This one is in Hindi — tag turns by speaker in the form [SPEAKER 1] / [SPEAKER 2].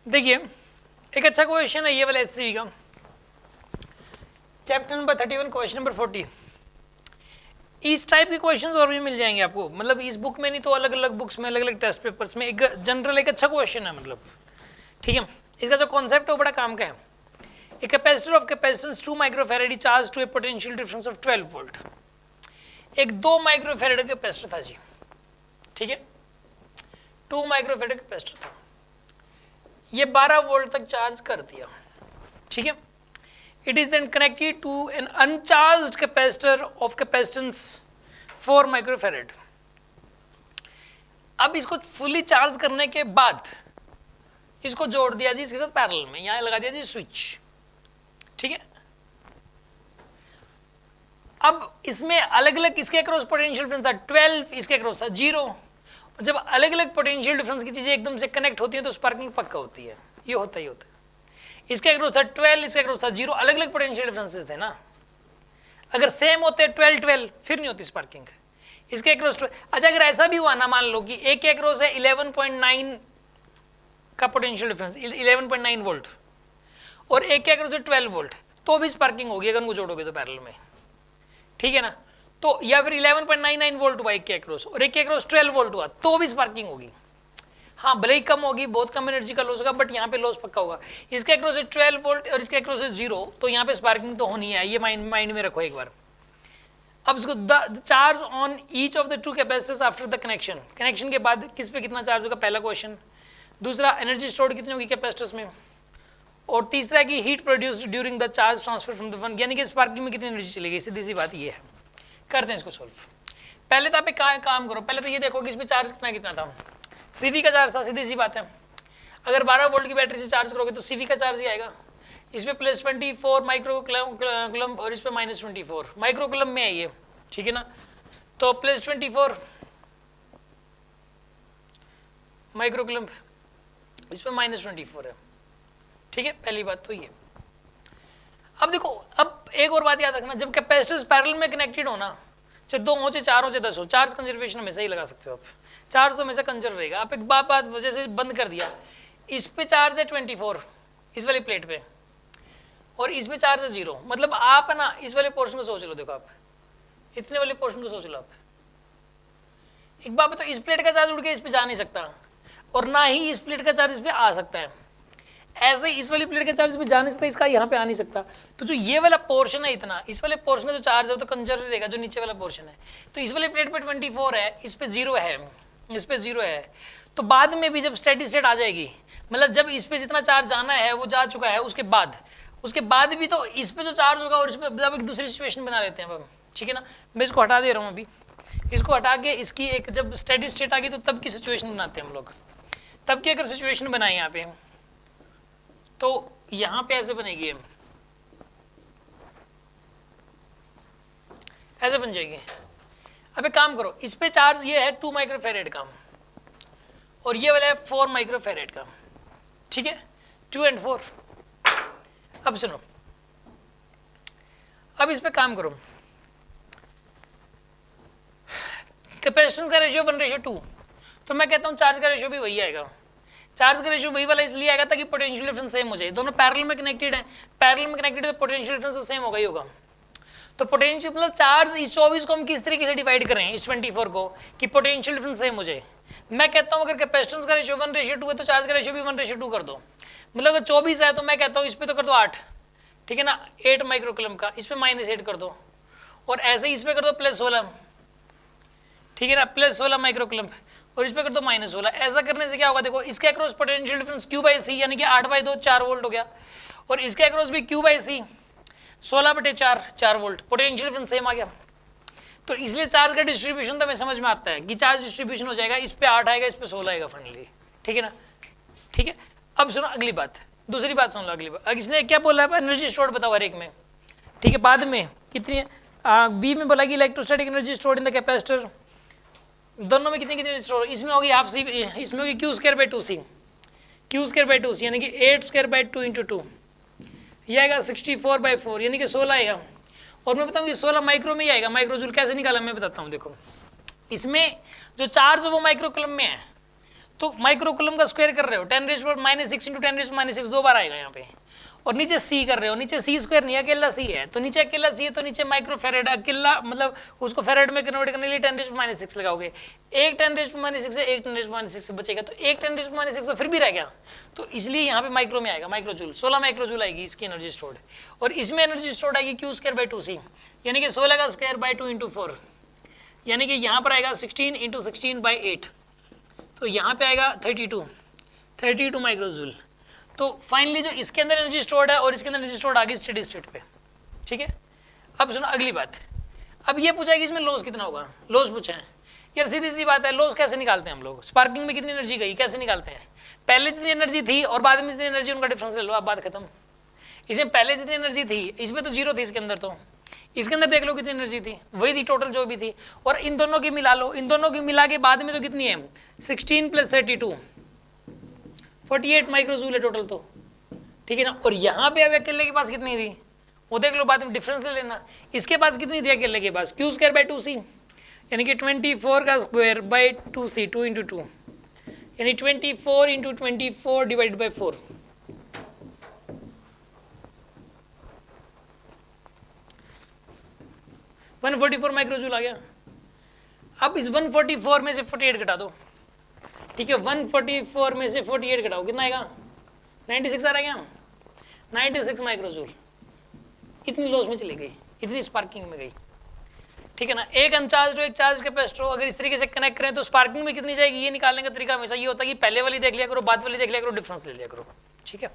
[SPEAKER 1] देखिए एक अच्छा क्वेश्चन है ये वाला HCV का, चैप्टर नंबर 31 क्वेश्चन नंबर 40। इस टाइप के क्वेश्चंस और भी मिल जाएंगे आपको, मतलब इस बुक में नहीं तो अलग अलग बुक्स में, अलग अलग टेस्ट पेपर्स में। एक जनरल एक अच्छा क्वेश्चन है, मतलब ठीक है। इसका जो कॉन्सेप्ट है वो बड़ा काम का है। A capacitor of capacitance 2 microfarad charged to a potential difference of 12 volt। एक 2 माइक्रोफेरेड कैपेसिटर था जी, ठीक है, 2 माइक्रोफेरेड कैपेसिटर था, ये 12 वोल्ट तक चार्ज कर दिया, ठीक है। It is then connected to an uncharged capacitor of capacitance 4 microfarad. अब इसको फुली चार्ज करने के बाद इसको जोड़ दिया जी इसके साथ पैरेलल में, यहां लगा दिया जी स्विच, ठीक है। अब इसमें अलग अलग इसके अक्रॉस पोटेंशियल डिफरेंस था 12, इसके अक्रॉस था 0। जब अलग अलग पोटेंशियल डिफरेंस की चीजें एकदम से कनेक्ट होती है तो स्पार्किंग पक्का होती है, ये होता ही होता है। इसके अक्रॉस था 12, इसके अक्रॉस था 0, अलग अलग पोटेंशियल डिफरेंसेस थे ना। अगर सेम होते 12 फिर नहीं होती स्पार्किंग। इसके अक्रॉस अच्छा अगर ऐसा भी हुआ ना, मान लो कि एक के अक्रॉस है 11.9 का पोटेंशियल डिफरेंस, 11.9 वोल्ट, और एक के अक्रॉस है 12 वोल्ट, तो भी स्पार्किंग होगी अगर उनको जोड़ोगे तो पैरेलल में, ठीक है ना। तो या फिर 11.99 वोल्ट हुआ एक के अक्रॉस और एक के अक्रॉस 12 वोल्ट हुआ तो भी स्पार्किंग होगी। हाँ भले ही कम होगी, बहुत कम एनर्जी का लॉस होगा, बट यहाँ पे लॉस पक्का होगा। इसके अक्रॉस है 12 वोल्ट और इसके अक्रॉस है 0, तो यहाँ पे स्पार्किंग तो होनी है, ये माइंड में रखो एक बार। अब इसको the charge on each of the 2 capacitors after the connection, connection के बाद किस पे कितना चार्ज होगा, पहला क्वेश्चन। दूसरा एनर्जी स्टोर्ड कितनी होगी कैपेसिटर्स में, और तीसरा की heat produced during the charge transfer from the one, यानी कि स्पार्किंग में कितनी एनर्जी चलेगी। सीधी सी बात ये है, करते हैं इसको सॉल्व। पहले तो आप एक काम करो, पहले तो ये देखो कि इसमें चार्ज कितना था। CV का चार्ज था, सीधी सी बात है, अगर 12 वोल्ट की बैटरी से चार्ज करोगे तो CV का चार्ज ही आएगा। इसमें +24 माइक्रो कूलम्ब और इस पर -24 माइक्रो कूलम्ब में है ये, ठीक है ना। तो +24 माइक्रो कूलम्ब, इस पर -24 है, ठीक है। पहली बात तो ये। अब देखो, अब एक और बात याद रखना, जब कैपेसिटर्स पैरेलल में कनेक्टेड हो ना, चाहे 2 हो चाहे 4 हो चाहे 10 हो, चार्ज कंजर्वेशन हमेशा ही लगा सकते हो आप, चार्ज तो हमेशा कंजर्व रहेगा। आप एक बात वजह से बंद कर दिया, इस पे चार्ज है 24 इस वाली प्लेट पे, और इस पे चार्ज है 0, मतलब आप है ना इस वाले पोर्शन को सोच लो, देखो आप इतने वाले पोर्शन को सोच लो आप। एक बात बताओ, इस प्लेट का चार्ज उड़ के इस पे जा नहीं सकता, और ना ही इस प्लेट का चार्ज इस पे आ सकता है। ऐसे ही इस वाली प्लेट का चार्ज पे जा नहीं सकता, इसका यहाँ पे आ नहीं सकता। तो जो ये वाला पोर्शन है इतना, इस वाले पोर्शन का जो चार्ज है वो तो कंजर्व रहेगा, जो नीचे वाला पोर्शन है। तो इस वाली प्लेट पे 24 है, इस पे 0 है, इस पे 0 है, तो बाद में भी जब स्टेडी स्टेट आ जाएगी, मतलब जब इस पे जितना चार्ज जाना है वो जा चुका है, उसके बाद भी तो इस पे जो चार्ज होगा और इस पे मतलब एक दूसरी सिचुएशन बना लेते हैं अब, ठीक है ना। मैं इसको हटा दे रहा हूँ अभी, इसको हटा के इसकी एक जब स्टेडी स्टेट आ गई तो तब की सिचुएशन बनाते हैं हम लोग। तब की अगर सिचुएशन बनाए यहाँ पे, तो यहां पे ऐसे बनेगी, ऐसे बन जाएगी। अब एक काम करो, इस पे चार्ज ये है 2 माइक्रोफेरेड का और ये वाला है 4 माइक्रोफेरेड का, ठीक है, 2 और 4। अब सुनो, अब इस पे काम करो, कैपेसिटेंस का रेशियो 1:2, तो मैं कहता हूं चार्ज का रेशियो भी वही आएगा। चार्ज का रेशियो वही वाला इसलिए आएगा ताकि पोटेंशियल डिफरेंस सेम हो जाए, दोनों पैरेलल में कनेक्टेड है, पैरेलल में कनेक्टेड है तो पोटेंशियल डिफरेंस तो सेम होगा ही होगा। तो पोटेंशियल मतलब चार्ज इस 24 को हम किस तरीके से डिवाइड करें इस 24 को कि पोटेंशियल डिफरेंस सेम हो जाए। मैं कहता हूं अगर कैपेसिटेंस का रेशियो 1:2 है तो चार्ज का रेशियो भी 1:2 कर दो। मतलब अगर 24 है तो मैं कहता हूँ इस पे तो कर दो 8, ठीक है ना, 8 माइक्रो कूलम्ब का, इस पे -8 कर दो, और ऐसे ही इस पे कर दो +16, ठीक है ना, +16 माइक्रो कूलम्ब, और इस पे कर दो -16। ऐसा करने से क्या होगा, देखो इसके अक्रॉस पोटेंशियल डिफरेंस Q/C यानी कि 8/2 4 वोल्ट हो गया, और इसके अक्रॉस भी Q/C 16/4 4 volt, potential difference same आ गया। तो इसलिए चार्ज का डिस्ट्रीब्यूशन तो हमें समझ में आता है कि चार्ज डिस्ट्रीब्यूशन हो जाएगा, इस पे 8 आएगा, इस पे 16 आएगा फाइनली, ठीक है ना, ठीक है। अब सुनो अगली बात, दूसरी बात सुन लो अगली बात। इसने क्या बोला है, एनर्जी स्टोर्ड बताओ हर एक में, ठीक है, बाद में कितनी बी में बोला कि electrostatic energy stored in the capacitor, दोनों में कितनी स्टोर, इसमें होगी हाफ सी, इसमें होगी Q²/2C, Q²/2C यानी कि 8²/2 × 2, ये आएगा 64/4 यानी कि 16 आएगा। और मैं बताऊँ ये 16 माइक्रो में ही आएगा, माइक्रो जूल कैसे निकाला मैं बताता हूँ। देखो इसमें जो चार्ज वो माइक्रो कूलम्ब में है, तो माइक्रोकुलम का स्क्वायर कर रहे हो 10⁻⁻6 इंटू 10⁻⁻6 दो बार आएगा यहाँ पे, और नीचे सी कर रहे हो, नीचे सी स्क्वायर नहीं अकेला सी है, तो नीचे अकेला सी है तो नीचे माइक्रोफेरेड अकेला, मतलब उसको फेरेड में कन्वर्ट करने के लिए 10⁻⁻6 लगाओगे, एक 10⁻⁻6 से एक 10⁻⁻6 से बचेगा, तो एक 10⁻⁻6 तो फिर भी रह गया, तो इसलिए यहाँ पे माइक्रो में आएगा, माइक्रोजूल 16 माइक्रोजूल आएगी इसकी एनर्जी स्टोर्ड, और इसमें एनर्जी स्टोर्ड आएगी क्यू स्क्वायर बाई 2c, यानी कि 16 का स्क्वायर बाई 2 इंटू 4, यानी कि यहाँ पर आएगा 16 इंटू 16 बाई 8, तो यहाँ पे आएगा 32 माइक्रोजूल। तो फाइनली जो इसके अंदर एनर्जी स्टोर्ड है और इसके अंदर एनर्जी स्टोर्ड आ गई स्टेडी स्टेट पे, ठीक है। अब सुनो अगली बात, अब ये पूछा है कि इसमें लॉस कितना होगा, लॉस पूछा है यार, सीधी सी बात है, लॉस कैसे निकालते हैं हम लोग, स्पार्किंग में कितनी एनर्जी गई कैसे निकालते हैं, पहले जितनी एनर्जी थी और बाद में जितनी एनर्जी, उनका डिफरेंस ले लो, आप बात खत्म। इसमें पहले जितनी एनर्जी थी इसमें तो जीरो थी, इसके अंदर तो, इसके अंदर देख लो कितनी एनर्जी थी, वही थी टोटल जो भी थी, और इन दोनों की मिला लो, इन दोनों की मिला के बाद में तो कितनी है 16 + 32 48 माइक्रोजूल है टोटल, तो ठीक है ना। और यहाँ पे अब अकेले के पास कितनी थी वो देख लो, बाद में डिफरेंस ले लेना, इसके पास कितनी थी अकेले के पास, क्यू स्क्वायर बाई 2c, यानी कि 24 का स्क्वायर बाई 2c, 2 इंटू 2, यानी 24 into 24 divided by 4, one 144 microjoule आ गया। अब इस 144 में से 48 घटा दो, ठीक है, 144 में से 48 घटाओ कितना आएगा 96 आ रहा है क्या, 96 माइक्रोजूल, इतनी लॉस में चली गई, इतनी स्पार्किंग में गई, ठीक है ना। एक अनचार्ज एक चार्ज कैपेसिटर हो, अगर इस तरीके से कनेक्ट करें तो स्पार्किंग में कितनी जाएगी, ये निकालने का तरीका हमेशा ये होता है कि पहले वाली देख लिया करो, बाद वाली देख लिया करो, डिफरेंस ले लिया करो, ठीक है।